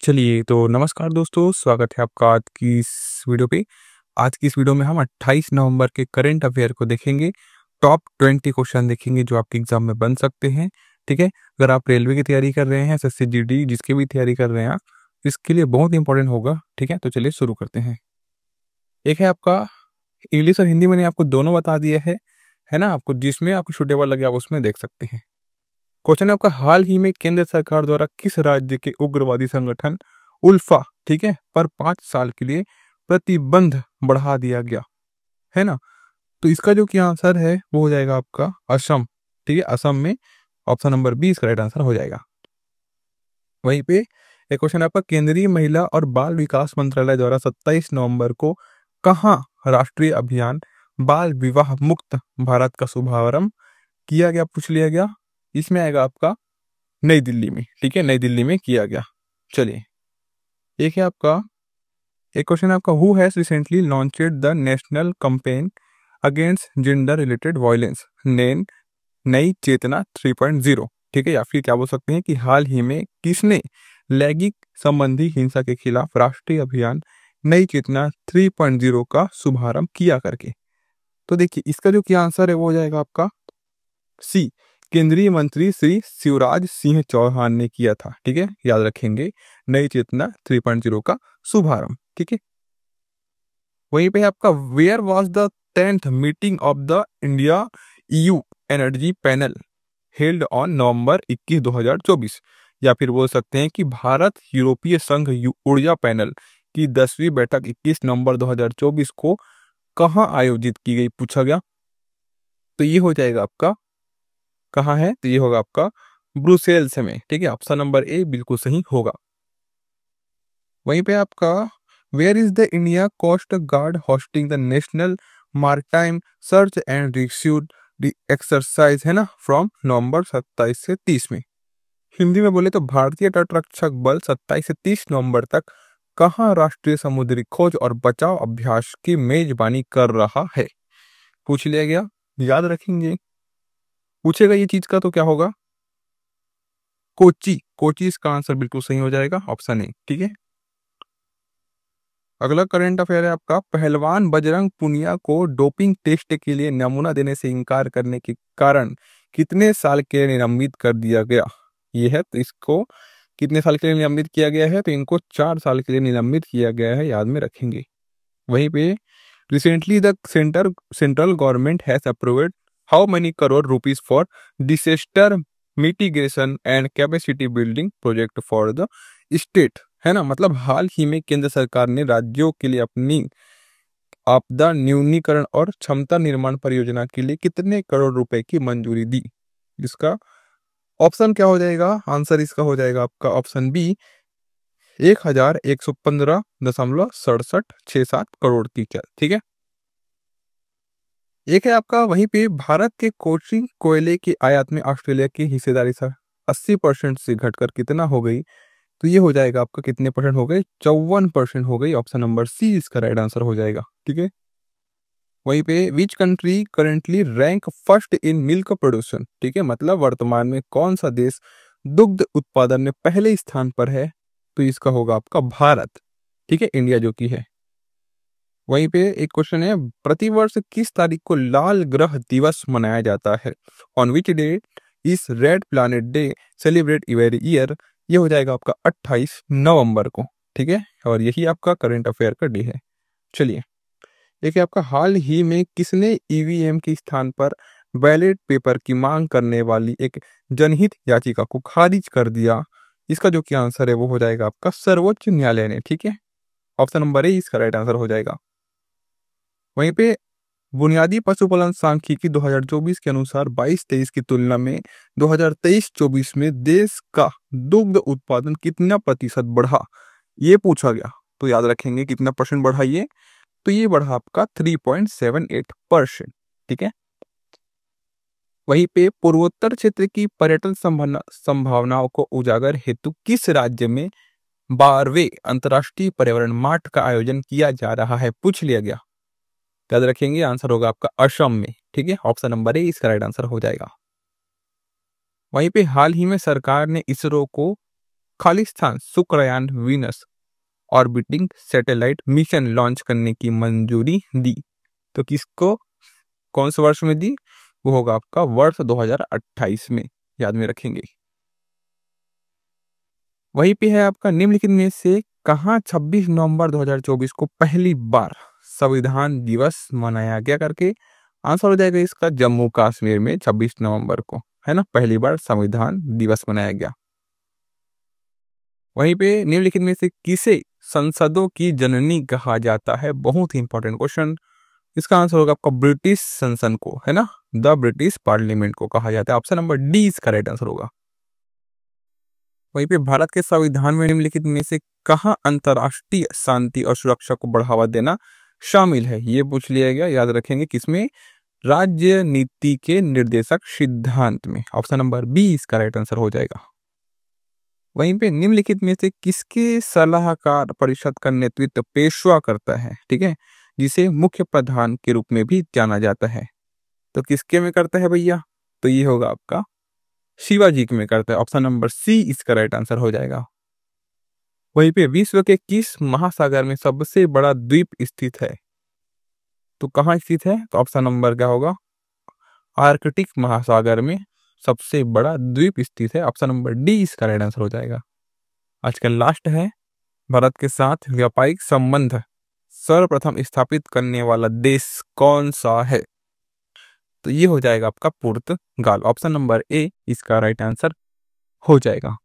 चलिए, तो नमस्कार दोस्तों, स्वागत है आपका आज की इस वीडियो पे। आज की इस वीडियो में हम 28 नवंबर के करंट अफेयर को देखेंगे। टॉप 20 क्वेश्चन देखेंगे जो आपके एग्जाम में बन सकते हैं, ठीक है? अगर आप रेलवे की तैयारी कर रहे हैं, एसएससी, जीडी जिसकी भी तैयारी कर रहे हैं आप, इसके लिए बहुत इंपॉर्टेंट होगा, ठीक है? तो चलिए शुरू करते हैं। एक है आपका इंग्लिश और हिंदी मैंने आपको दोनों बता दिया है ना? आपको जिसमें आपको सूटेबल लगे आप उसमें देख सकते हैं। क्वेश्चन है आपका, हाल ही में केंद्र सरकार द्वारा किस राज्य के उग्रवादी संगठन उल्फा, ठीक है, पर 5 साल के लिए प्रतिबंध बढ़ा दिया गया, है ना? तो इसका जो क्या आंसर है वो हो जाएगा आपका असम, ठीक है? असम में ऑप्शन नंबर बी इसका राइट आंसर हो जाएगा। वहीं पे एक क्वेश्चन आपका, केंद्रीय महिला और बाल विकास मंत्रालय द्वारा 27 नवंबर को कहाँ राष्ट्रीय अभियान बाल विवाह मुक्त भारत का शुभारंभ किया गया, पूछ लिया गया। इसमें आएगा आपका नई दिल्ली में, ठीक है? नई दिल्ली में किया गया। चलिए, एक है आपका, एक क्वेश्चन आपका, who has recently launched the national campaign against gender related violence नेन नई चेतना 3.0, ठीक है? या फिर क्या बोल सकते हैं कि हाल ही में किसने लैंगिक संबंधी हिंसा के खिलाफ राष्ट्रीय अभियान नई चेतना 3.0 का शुभारंभ किया करके। तो देखिए, इसका जो क्या आंसर है वो हो जाएगा आपका सी, केंद्रीय मंत्री श्री शिवराज सिंह चौहान ने किया था, ठीक है? याद रखेंगे, नई चेतना 3.0 का शुभारंभ, ठीक है? वहीं पे आपका, where was the 10th meeting of the India EU energy panel held on November 21 2024, या फिर बोल सकते हैं कि भारत यूरोपीय संघ ऊर्जा पैनल की 10वीं बैठक 21 नवंबर 2024 को कहाँ आयोजित की गई, पूछा गया। तो ये हो जाएगा आपका, कहाँ है? तो ये होगा आपका ब्रुसेल्स में, ठीक है? ऑप्शन नंबर ए बिल्कुल सही होगा। वहीं पे आपका, where is the India coast guard hosting the national maritime search and rescue exercise, है ना, फ्रॉम नवंबर 27 से 30 में। हिंदी में बोले तो भारतीय तटरक्षक बल 27 से 30 नवंबर तक कहाँ राष्ट्रीय समुद्री खोज और बचाव अभ्यास की मेजबानी कर रहा है, पूछ लिया गया। याद रखेंगे, पूछेगा ये चीज का तो क्या होगा? कोची। कोची इसका आंसर बिल्कुल सही हो जाएगा, ऑप्शन ए, ठीक है? अगला करंट अफेयर है आपका, पहलवान बजरंग पुनिया को डोपिंग टेस्ट के लिए नमूना देने से इनकार करने के कारण कितने साल के लिए निलंबित कर दिया गया? ये है, तो इसको कितने साल के लिए निलंबित किया गया है? तो इनको 4 साल के लिए निलंबित किया गया है, याद में रखेंगे। वहीं पे, recently the central government has approved how many crore rupees for disaster mitigation and capacity building project for the state, है ना? मतलब हाल ही में केंद्र सरकार ने राज्यों के लिए अपनी आपदा न्यूनीकरण और क्षमता निर्माण परियोजना के लिए कितने करोड़ रुपए की मंजूरी दी? इसका ऑप्शन क्या हो जाएगा? आंसर इसका हो जाएगा आपका ऑप्शन बी, 1115.6767 करोड़ की, क्या, ठीक है? एक है आपका, वहीं पे भारत के कोच्चि कोयले की आयात में ऑस्ट्रेलिया की हिस्सेदारी 80% से घटकर कितना हो गई? तो ये हो जाएगा आपका, कितने परसेंट हो गए? 54% हो गई। ऑप्शन नंबर सी इसका राइट आंसर हो जाएगा, ठीक है? वहीं पे, which country currently rank first in milk production, ठीक है? मतलब वर्तमान में कौन सा देश दुग्ध उत्पादन में पहले स्थान पर है? तो इसका होगा आपका भारत, ठीक है? इंडिया जो की है। वहीं पे एक क्वेश्चन है, प्रतिवर्ष किस तारीख को लाल ग्रह दिवस मनाया जाता है? ऑन विच डे इस red planet day celebrate every year? ये हो जाएगा आपका 28 नवंबर को, ठीक है? और यही आपका करंट अफेयर का डे है। चलिए, एक है आपका, हाल ही में किसने ईवीएम के स्थान पर बैलेट पेपर की मांग करने वाली एक जनहित याचिका को खारिज कर दिया? इसका जो क्या आंसर है वो हो जाएगा आपका सर्वोच्च न्यायालय ने, ठीक है? ऑप्शन नंबर ए इसका राइट आंसर हो जाएगा। वहीं पे, बुनियादी पशुपालन सांख्यिकी 2024 के अनुसार 22-23 की तुलना में 2023-24 में देश का दुग्ध उत्पादन कितना प्रतिशत बढ़ा, ये पूछा गया। तो याद रखेंगे कितना परसेंट बढ़ा ये? तो ये बढ़ा आपका 3.78%, ठीक है? वहीं पे, पूर्वोत्तर क्षेत्र की पर्यटन संभावनाओं को उजागर हेतु किस राज्य में 12वें अंतर्राष्ट्रीय पर्यावरण मार्ट का आयोजन किया जा रहा है, पूछ लिया गया। याद रखेंगे, आंसर होगा आपका असम में, ठीक है? ऑप्शन नंबर ए इसका राइट आंसर हो जाएगा। वहीं पे, हाल ही में सरकार ने इसरो को Khalistan Shukrayaan Venus orbiting satellite mission launch करने की मंजूरी दी? तो किसको कौन से वर्ष में दी? वो होगा आपका वर्ष 2028 में, याद में रखेंगे। वहीं पे है आपका निम्नलिखित में से कहाँ 26 नवंबर 2024 को पहली बार संविधान दिवस मनाया गया करके आंसर हो जाएगा इसका जम्मू कश्मीर में 26 नवंबर को, है ना, पहली बार संविधान दिवस मनाया गया। वहीं पे निम्नलिखित में से किसे संसदों की जननी कहा जाता है? बहुत ही इंपॉर्टेंट क्वेश्चन। इसका आंसर होगा आपका ब्रिटिश संसद को, है ना, द ब्रिटिश पार्लियामेंट को कहा जाता है। ऑप्शन नंबर डी इसका राइट आंसर होगा। वहीं पे भारत के संविधान में निम्नलिखित में से कहाँ अंतर्राष्ट्रीय शांति और सुरक्षा को बढ़ावा देना शामिल है? ये पूछ लिया गया, याद रखेंगे किसमें? राज्य नीति के निर्देशक सिद्धांत में। ऑप्शन नंबर बी इसका राइट आंसर हो जाएगा। वहीं पे निम्नलिखित में से किसके सलाहकार परिषद का नेतृत्व पेशवा करता है? ठीक है, जिसे मुख्य प्रधान के रूप में भी जाना जाता है। तो किसके में करता है भैया? तो ये होगा आपका शिवाजी में करता है। ऑप्शन नंबर सी इसका राइट आंसर हो जाएगा। वहीं पे विश्व के किस महासागर में सबसे बड़ा द्वीप स्थित है? तो कहाँ स्थित है? तो ऑप्शन नंबर क्या होगा? आर्कटिक महासागर में सबसे बड़ा द्वीप स्थित है। ऑप्शन नंबर डी इसका राइट आंसर हो जाएगा। आजकल लास्ट है, भारत के साथ व्यापारिक संबंध सर्वप्रथम स्थापित करने वाला देश कौन सा है? तो ये हो जाएगा आपका पुर्तगाल। ऑप्शन नंबर ए इसका राइट आंसर हो जाएगा।